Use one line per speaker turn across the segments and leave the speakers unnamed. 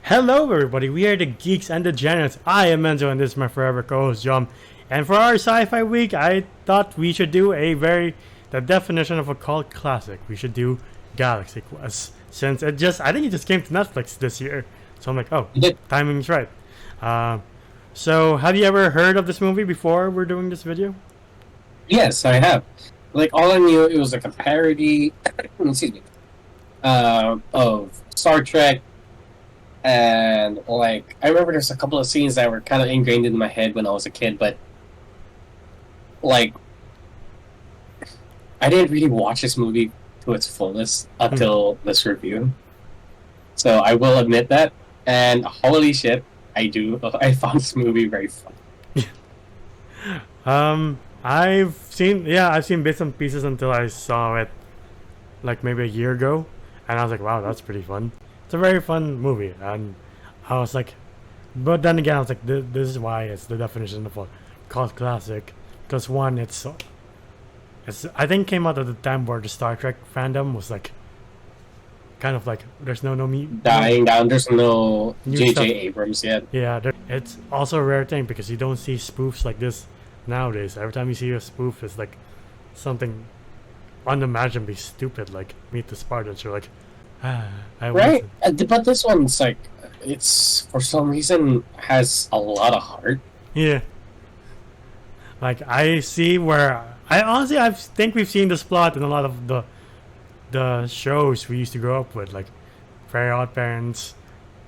Hello, everybody. We are the Geeks and the Janets. I am Enzo, and this is my forever co-host, John. And for our sci-fi week, I thought we should do the definition of a cult classic. We should do Galaxy Quest, since I think it just came to Netflix this year. So I'm like, oh, timing's right. So have you ever heard of this movie before we're doing this video?
Yes, I have. Like, all I knew, it was like a parody, excuse me, of Star Trek. And, like, I remember there's a couple of scenes that were kind of ingrained in my head when I was a kid, but, like, I didn't really watch this movie to its fullest until this review. So I will admit that. And holy shit, I found this movie very fun.
I've seen bits and pieces until I saw it like maybe a year ago, and I was like, wow, that's pretty fun. It's a very fun movie, and I was like, but then again, I was like, this is why it's the definition of a cult classic, because one, it's I think came out at the time where the Star Trek fandom was like, kind of like, there's no
dying down. There's no J.J.
stuff.
Abrams yet.
Yeah, it's also a rare thing because you don't see spoofs like this nowadays. Every time you see a spoof, it's like something unimaginably stupid, like Meet the Spartans. You're like,
right? But this one's like, it's for some reason has a lot of heart.
Yeah. Like I think we've seen this plot in a lot of the shows we used to grow up with, like Very Odd Parents,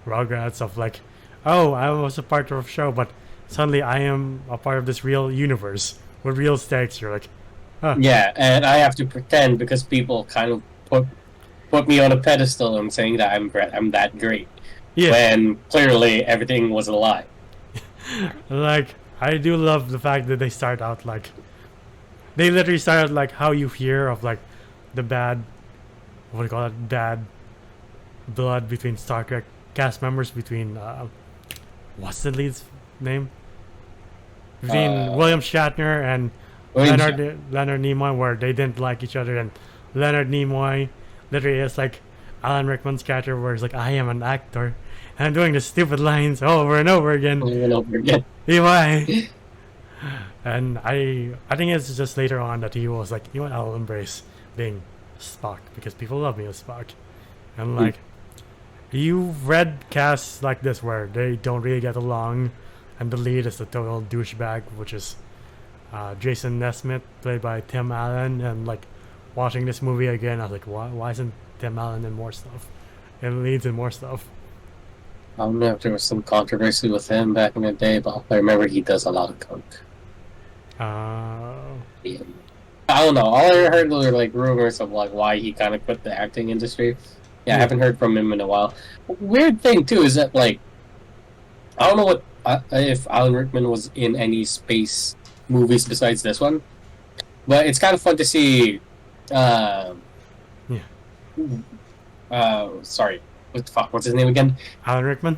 Rugrats, of like, oh, I was a part of a show, but suddenly I am a part of this real universe with real stakes. You're like, huh.
Yeah, and I have to pretend because people kind of put me on a pedestal and saying that I'm that great.
Yeah.
When clearly everything was a lie.
Like, I do love the fact that they start out like, they literally start out like how you hear of like the bad, what do you call it, bad blood between Star Trek cast members, between what's the lead's name? Between William Shatner and Leonard Nimoy, where they didn't like each other, and Leonard Nimoy literally is like Alan Rickman's character, where he's like, I am an actor, and I'm doing the stupid lines over and over again.
Over and over again.
Why? And I think it's just later on that he was like, you know what, I'll embrace being Spock because people love me as Spock. And like, you've read casts like this where they don't really get along, and the lead is the total douchebag, which is Jason Nesmith, played by Tim Allen. And like, watching this movie again, I was like, why isn't Tim Allen in more stuff? And leads in more stuff.
I don't know if there was some controversy with him back in the day, but I remember he does a lot of coke. Yeah. I don't know. All I heard were like rumors of like why he kind of quit the acting industry. Yeah, I haven't heard from him in a while. Weird thing too is that like, I don't know what if Alan Rickman was in any space movies besides this one, but it's kind of fun to see. Sorry, what the fuck? What's his name again?
Alan Rickman.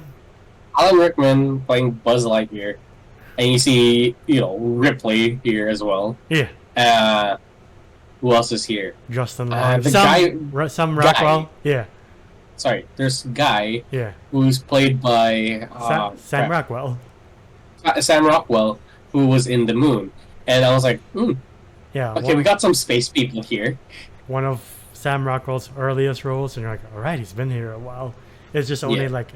Alan Rickman playing Buzz Lightyear, and you see, Ripley here as well.
Yeah.
Who else is here?
Justin Long. Sam
Guy.
Rockwell. Yeah.
Sorry, there's Guy.
Yeah.
Who's played by
Sam Rockwell.
Sam Rockwell, who was in The Moon, and I was like,
yeah.
Okay, we got some space people here.
One of Sam Rockwell's earliest roles, and you're like, all right, he's been here a while. It's just only like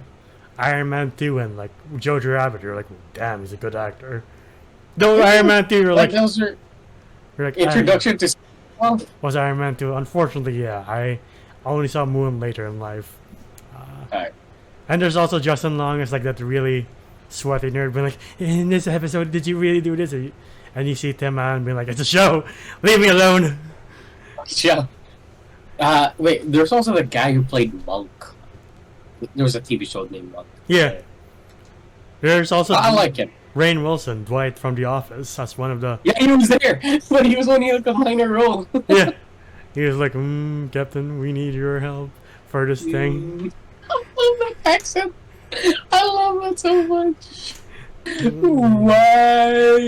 Iron Man 2 and like Jojo Rabbit. You're like, damn, he's a good actor. Though Iron Man 2, you're like,
those are
like
introduction to.
Was Iron Man 2? Unfortunately, yeah. I only saw Moon later in life. And there's also Justin Long as like that really sweaty nerd being like, in this episode, did you really do this? And you see Tim Allen being like, it's a show, leave me alone.
Yeah. Wait, there's also the guy who played Monk. There was a TV show named Monk.
Yeah. There's also
I like him.
Rainn Wilson, Dwight from The Office. That's one of the...
Yeah, he was there, but he was only like a minor role.
Yeah. He was like, Captain, we need your help for this thing.
I love that accent. I love that so much. Why?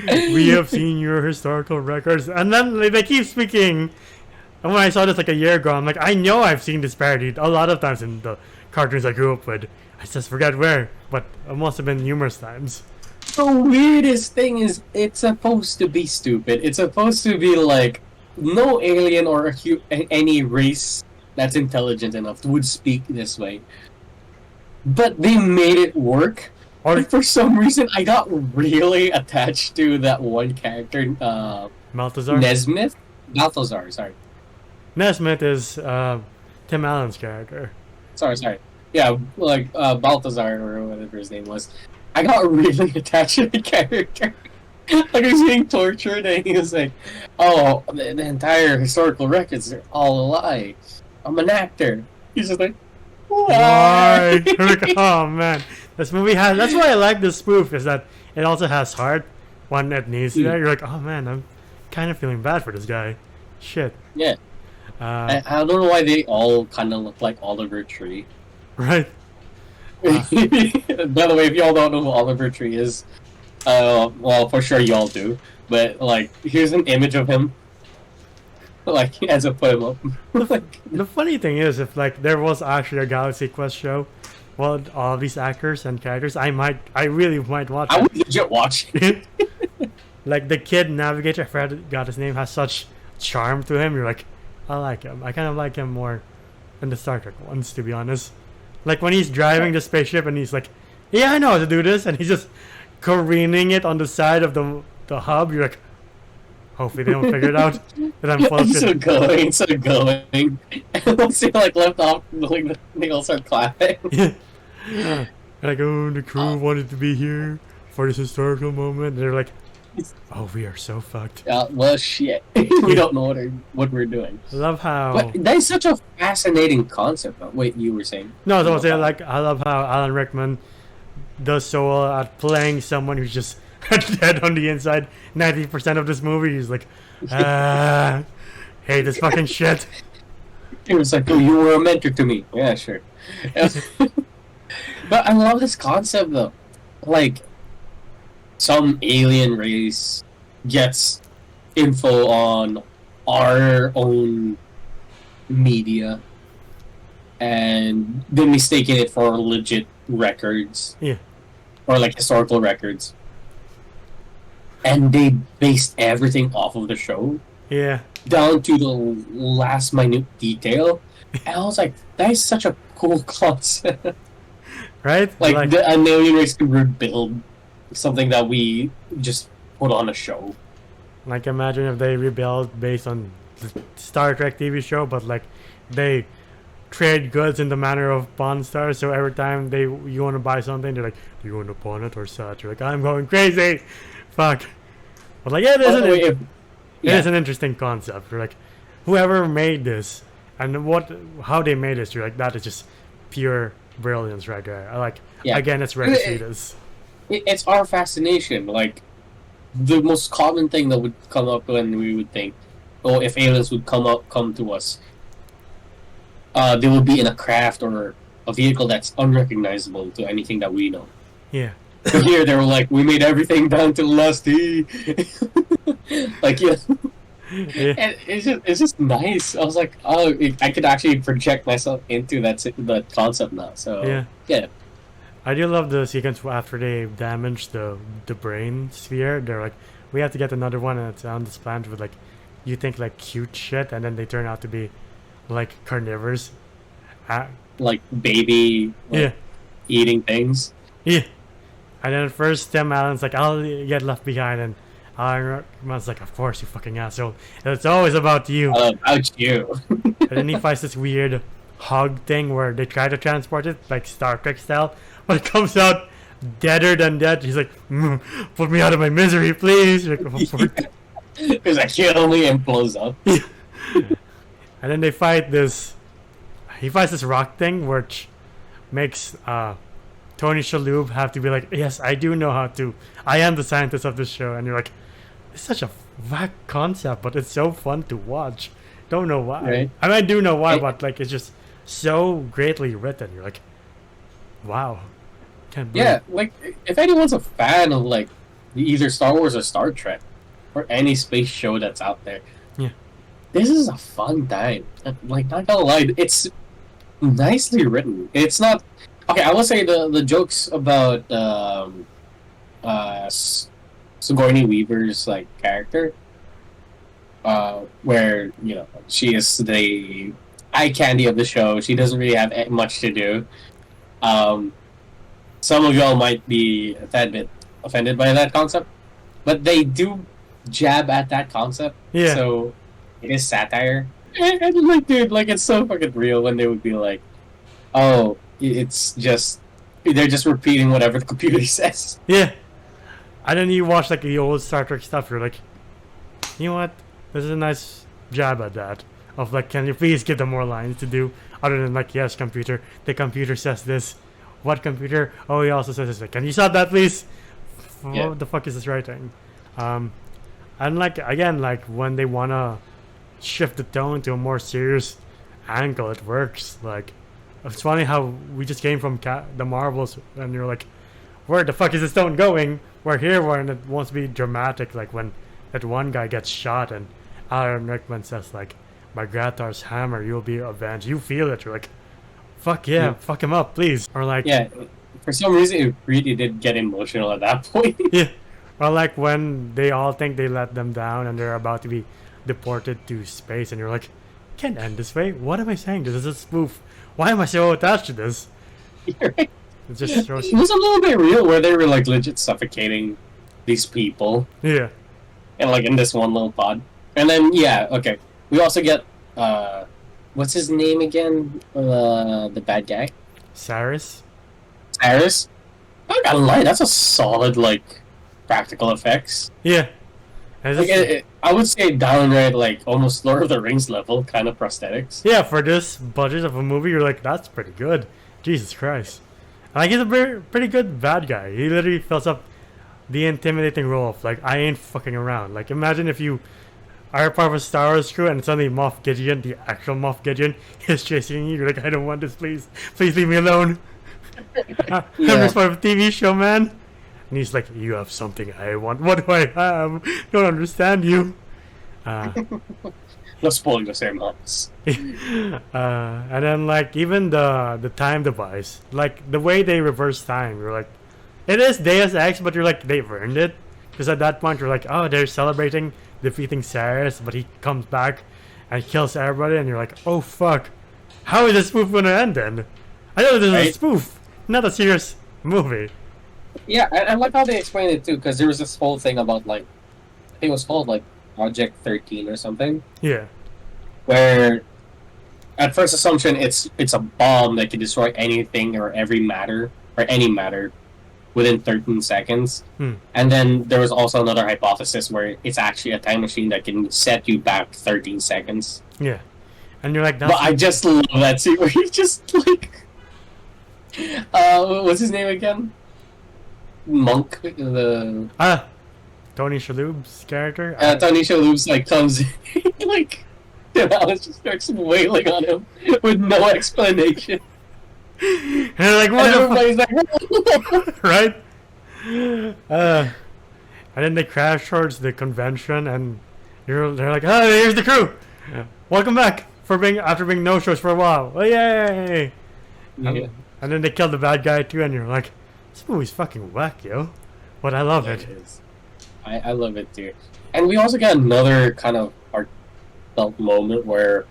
We have seen your historical records. And then they keep speaking And when I saw this like a year ago, I'm like, I know I've seen this parody a lot of times in the cartoons I grew up with. I just forget where, but it must have been numerous times.
The weirdest thing is, it's supposed to be stupid. It's supposed to be like no alien or any race that's intelligent enough would speak this way. But they made it work.
Or
And for some reason, I got really attached to that one character,
Maltazar.
Nesmith? Balthazar, sorry.
Nesmith is Tim Allen's character.
Sorry. Yeah, like Balthazar or whatever his name was. I got really attached to the character. Like, he's being tortured, and he was like, "Oh, the entire historical records are all a lie. I'm an actor." He's just like, "Why?"
Oh man, this movie has. That's why I like this spoof, is that it also has heart when it needs to. You're like, oh man, I'm kind of feeling bad for this guy. Shit.
Yeah. I don't know why they all kind of look like Oliver Tree.
Right.
By the way, if y'all don't know who Oliver Tree is, well, for sure y'all do. But like, here's an image of him. Like, as I put him up.
The funny thing is, if like there was actually a Galaxy Quest show, well, all these actors and characters, I really might watch
I
it.
would legit watch it.
Like the kid navigator, I forgot his name, has such charm to him. You're like, I like him. I kind of like him more than the Star Trek ones, to be honest. Like when he's driving the spaceship and he's like, yeah, I know how to do this, and he's just careening it on the side of the hub. You're like, hopefully they don't figure it out that I'm full of
It's
shit.
so going. And once he like left off, like, they all start clapping.
Like, oh, the crew wanted to be here for this historical moment. And they're like, oh, we are so fucked.
Well, shit. We don't know what we're doing.
I love how.
But that is such a fascinating concept. Wait, you were saying?
No, I was saying, like, I love how Alan Rickman does so well at playing someone who's just dead on the inside. 90% of this movie, he's like, hate this fucking shit.
It was like, oh, you were a mentor to me. Yeah, sure. But I love this concept, though. Like, some alien race gets info on our own media, and they're mistaking it for legit records.
Yeah.
Or like historical records. And they based everything off of the show,
Yeah.
down to the last minute detail. And I was like, that is such a cool concept.
Right?
Like an alien race could rebuild something that we just put on a show.
Like, imagine if they rebuild based on the Star Trek TV show, but like they trade goods in the manner of Pawn Stars. So every time you want to buy something, they're like, "Do you want to pawn it or such?" You're like, "I'm going crazy." Fuck. But like, yeah, it is an interesting concept. You're like, whoever made this and how they made this, you're like, that is just pure brilliance right there. I like.
Yeah.
Again, it's rare to see this.
It's our fascination. Like, the most common thing that would come up when we would think, oh, if aliens would come to us, they would be in a craft or a vehicle that's unrecognizable to anything that we know.
Yeah.
But here they were like, we made everything down to the last T. Like, yeah.
Yeah.
And it's just nice. I was like, oh, I could actually project myself into that concept now. So yeah.
I do love the sequence after they damage the brain sphere. They're like, we have to get another one, and it's on this planet with like, you think like cute shit, and then they turn out to be like carnivores.
Like baby eating things.
Yeah. And then at first Tim Allen's like, I'll get left behind, and Alan Rickman's like, of course, you fucking asshole. It's always about you.
About you.
And then he finds this weird hog thing where they try to transport it, like Star Trek style, but it comes out deader than dead. He's like, put me out of my misery, please. Like,
Because I kill me and blows up.
And then he fights this rock thing, which makes Tony Shalhoub have to be like, yes, I do know how to. I am the scientist of this show. And you're like, it's such a whack concept, but it's so fun to watch. Don't know why.
Right.
I mean, I do know why, but like, it's just so greatly written. You're like, wow. Can't believe.
Yeah, like, if anyone's a fan of like either Star Wars or Star Trek or any space show that's out there, this is a fun time. Like, not gonna lie, it's nicely written. It's not okay. I will say the jokes about Sigourney Weaver's like character, where she is the eye candy of the show. She doesn't really have much to do. Um, some of y'all might be a tad bit offended by that concept, but they do jab at that concept.
Yeah.
So it is satire. And like, dude, like it's so fucking real when they would be like, "Oh, it's just they're just repeating whatever the computer says."
Yeah. And then you watch like the old Star Trek stuff. You're like, you know what? This is a nice jab at that. Of like, can you please give them more lines to do other than like, yes, computer. The computer says this. What computer? Oh, he also says this. Like, can you stop that, please?
Yeah.
What the fuck is this writing? And like again, like when they wanna shift the tone to a more serious angle, it works. Like, it's funny how we just came from the Marvels, and you're like, where the fuck is this tone going? We're here when it wants to be dramatic, like when that one guy gets shot and Alan Rickman says like, "My Grathar's hammer, you'll be avenged." You feel it. You're like, fuck yeah, fuck him up, please. Or like,
yeah, for some reason it really did get emotional at that point.
yeah. Or like when they all think they let them down and they're about to be deported to space, and you're like, can't end this way. What am I saying? This is a spoof. Why am I so attached to this?
Right.
It just shows.
It was a little bit real where they were like legit suffocating these people,
Yeah.
and like in this one little pod. And then okay, we also get what's his name again? The bad guy,
Cyrus.
Cyrus. I gotta lie, that's a solid like practical effects.
Yeah. And
Like,
this-
I would say downright like almost Lord of the Rings level kind of prosthetics.
yeah, for this budget of a movie, you're like, that's pretty good. Jesus Christ. Like, he's a pretty good bad guy. He literally fills up the intimidating role of, like, I ain't fucking around. Like, imagine if you are part of a Star Wars crew and suddenly Moff Gideon, the actual Moff Gideon, is chasing you. You're like, I don't want this, please. Please leave me alone. I'm just part of a TV show, man. And he's like, you have something I want. What do I have? Don't understand you.
No spoiling the same house.
And then like even the time device, like the way they reverse time, you're like, it is Deus Ex, but you're like, they've earned it, because at that point you're like, oh, they're celebrating defeating Cyrus, but he comes back and kills everybody, and you're like, oh fuck, how is this spoof gonna end then? I know this is a spoof, not a serious movie.
Yeah, I like how they explained it too, because there was this whole thing about like, I think it was called like Project 13 or something,
Yeah.
where at first assumption it's a bomb that can destroy anything or every matter or any matter within 13 seconds. And then there was also another hypothesis where it's actually a time machine that can set you back 13 seconds.
Yeah. And you're like,
But I just love that scene where he just like what's his name again? Monk, the
Tony Shalhoub's character.
Tony Shalhoub's like comes in, like Alice just starts wailing on him with no explanation.
And they're like, what
And
the
everybody's like,
right? And then they crash towards the convention, and they're like, "Oh, here's the crew. Welcome back after being no shows for a while. Oh, yay!"
yeah.
And then they kill the bad guy too, and you're like, "This movie's fucking whack, yo." But I love it.
Is. I love it too. And we also got another kind of heartfelt moment where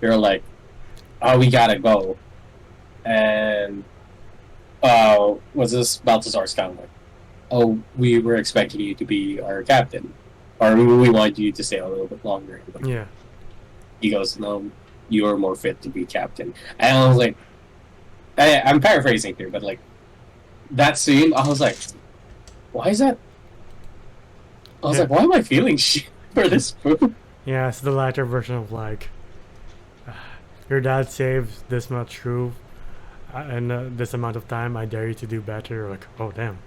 you're like, "Oh, we gotta go," and was this Balthazar's kind of like, "Oh, we were expecting you to be our captain, or we want you to stay a little bit longer."
Yeah.
He goes, "No, you are more fit to be captain." And I was like, I'm paraphrasing here, but like that scene, I was like, why is that? I was like, why am I feeling shit for this food?
Yeah, it's the lighter version of like, your dad saves this much crew in this amount of time. I dare you to do better. Like, oh damn,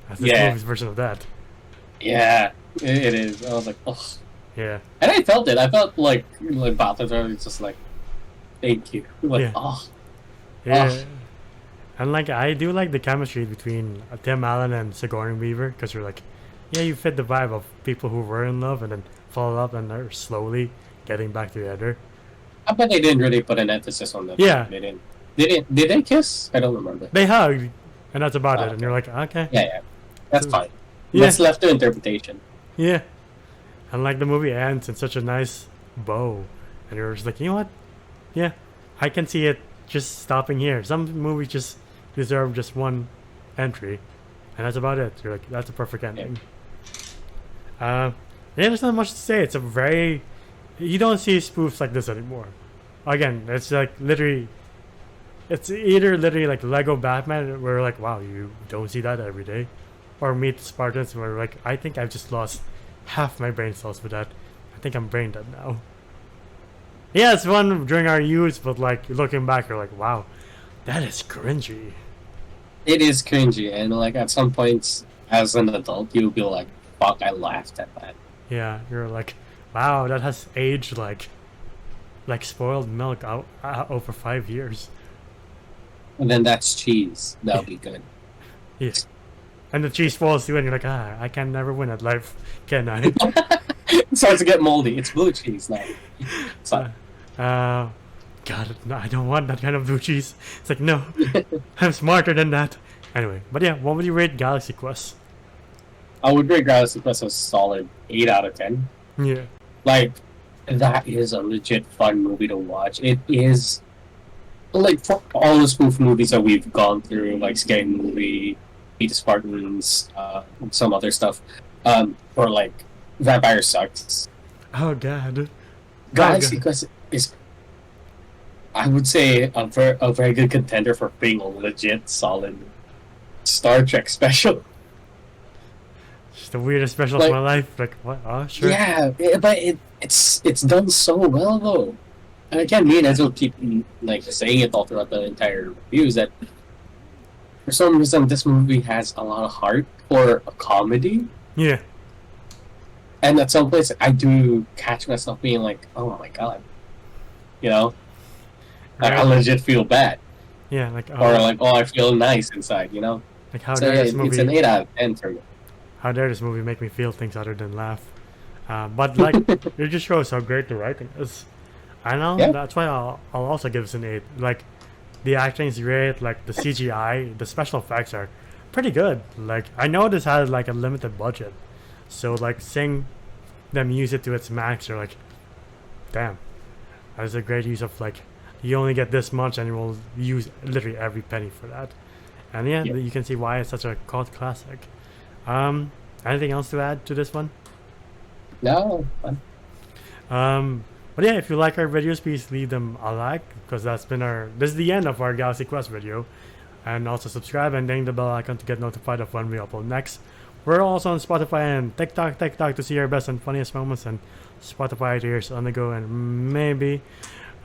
that's this movie's version of that.
Yeah, it is. I was like, oh.
Yeah.
And I felt it. I felt like Balthazar was just like, thank you. Like, oh.
Yeah.
Oh.
And like I do like the chemistry between Tim Allen and Sigourney Weaver, because you're like, yeah, you fit the vibe of people who were in love and then fall in love and are slowly getting back together.
I bet they didn't really put an emphasis on that.
Yeah.
They didn't. Did they kiss? I don't remember.
They hugged, and that's about
Oh,
it. And
okay.
you're like, okay,
Yeah. That's
So-
fine.
yeah,
That's left to interpretation.
yeah. And like the movie ends in such a nice bow, and you're just like, you know what? Yeah, I can see it just stopping here. Some movies just deserve just one entry, and that's about it. You're like, that's a perfect ending. Yeah, there's not much to say. It's a very, you don't see spoofs like this anymore. Again, it's like literally, it's either literally like Lego Batman, where we're like, wow, you don't see that every day, or Meet the Spartans, where we're like, I think I've just lost half my brain cells with that. I think I'm brain dead now. Yeah, it's fun during our youth, but like looking back, you're like, wow, that is cringy.
It is cringy, and like at some points, as an adult, you'll be like, "Fuck, I laughed at that."
Yeah, you're like, wow, that has aged like spoiled milk out over 5 years.
And then that's cheese. That'll be good.
Yeah. And the cheese falls through, and you're like, I can never win at life, can I?
It starts to get moldy. It's blue cheese now. So,
God, no, I don't want that kind of blue cheese. It's like, no, I'm smarter than that. Anyway, but yeah, what would you rate Galaxy Quest?
I would rate Galaxy Quest a solid 8 out of 10.
Yeah.
Like, that is a legit fun movie to watch. It is, like, for all the spoof movies that we've gone through, like Scary Movie, Meet the Spartans, some other stuff, or like Vampire Sucks.
Oh God.
Galaxy Quest is, I would say, a very good contender for being a legit, solid Star Trek special.
Just the weirdest special
Like-
of my life. Like, what? Oh, sure.
Yeah, but it's done so well though. And again, me and Enzo keep like saying it all throughout the entire reviews that for some reason this movie has a lot of heart for a comedy,
Yeah.
and at some place I do catch myself being like, "Oh my god," you know, like I
Right.
legit feel bad,
Yeah, like,
or like, "Oh, I feel nice inside," you know.
like how
So
dare
yeah,
this
it's an
movie?
8 out of 10 for me.
How dare this movie make me feel things other than laugh? But like, it just shows how great the writing is. I know
Yeah.
that's why I'll also give this an 8. Like, the acting is great. Like the CGI, the special effects are pretty good. Like, I know this has like a limited budget, so like seeing them use it to its max, you're like, damn, that's a great use of like, you only get this much and you will use literally every penny for that. And yeah,
Yeah.
you can see why it's such a cult classic. Anything else to add to this one?
No, fun.
But yeah, if you like our videos, please leave them a like, because this is the end of our Galaxy Quest video. And also subscribe and ding the bell icon to get notified of when we upload next. We're also on Spotify and TikTok to see our best and funniest moments, and Spotify to hear on the go, and maybe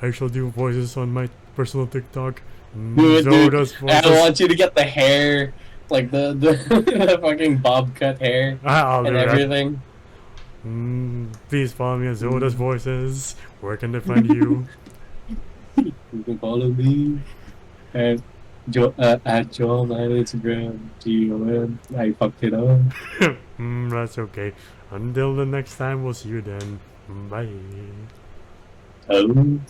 I shall do voices on my personal TikTok.
Dude,
Zoda's
I
voices.
want you to get the hair, like the the fucking bob cut hair
I'll do
and
that.
everything.
Please follow me on Zoda's voices. Where can they find you?
You can follow me at Joel on Instagram. GON. I fucked it up.
That's okay. Until the next time, we'll see you then. Bye.
Oh.